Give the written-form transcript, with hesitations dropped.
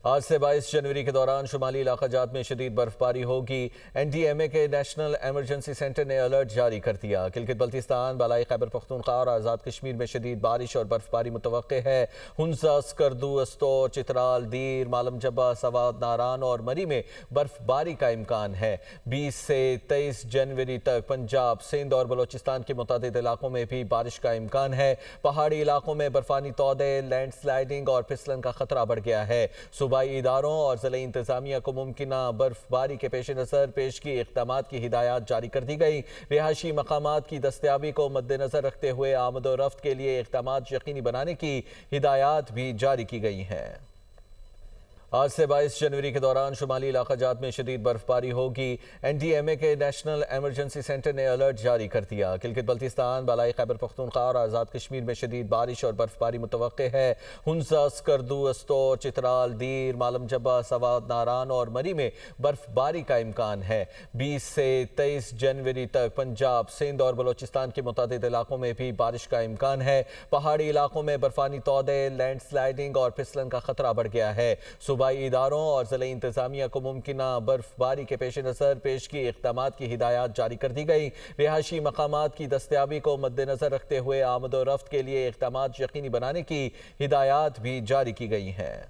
آج سے 22 جنوری کے دوران شمالی علاقہ جات میں شدید برف باری ہوگی۔ این ڈی ایم اے کے نیشنل ایمرجنسی سینٹر نے الرٹ جاری کر دیا۔ گلگت بلتستان، بالائی خیبر پختونخوا اور آزاد کشمیر میں شدید بارش اور برف باری متوقع ہے۔ ہنزا، اسکردو، استور، چترال، دیر، مالم جبہ، سوات، ناران اور مری میں برف باری کا امکان ہے۔ 20 سے 23 جنوری تک پنجاب، سندھ اور بلوچستان کے متعدد علاقوں میں بھی بارش کا امکان ہے۔ پہاڑی علاقوں میں برفانی تودے، لینڈ سلائیڈنگ اور پھسلن کا خطرہ بڑھ گیا ہے۔ صوبائی اداروں اور ضلعی انتظامیہ کو ممکنہ برف باری کے پیش نظر پیشگی اقدامات کی ہدایات جاری کر دی گئی۔ رہائشی مقامات کی دستیابی کو مد نظر رکھتے ہوئے آمد و رفت کے لیے اقدامات یقینی بنانے کی ہدایات بھی جاری کی گئی ہیں۔ آج سے 22 جنوری کے دوران شمالی علاقہ جات میں شدید برف باری ہوگی۔ این ڈی ایم اے کے نیشنل ایمرجنسی سینٹر نے الرٹ جاری کر دیا۔ گلگت بلتستان، بالائی خیبر پختونخوا اور آزاد کشمیر میں شدید بارش اور برف باری متوقع ہے۔ ہنزا، اسکردو، استور، چترال، دیر، مالم جبہ، سوات، ناران اور مری میں برف باری کا امکان ہے۔ 20 سے 23 جنوری تک پنجاب، سندھ اور بلوچستان کے متعدد علاقوں میں بھی بارش کا امکان ہے۔ پہاڑی علاقوں میں برفانی تودے، لینڈ سلائیڈنگ اور پھسلن کا خطرہ بڑھ گیا ہے۔ صوبائی اداروں اور ضلعی انتظامیہ کو ممکنہ برف باری کے پیش نظر پیشگی اقدامات کی ہدایات جاری کر دی گئی۔ رہائشی مقامات کی دستیابی کو مد نظر رکھتے ہوئے آمد و رفت کے لیے اقدامات یقینی بنانے کی ہدایات بھی جاری کی گئی ہیں۔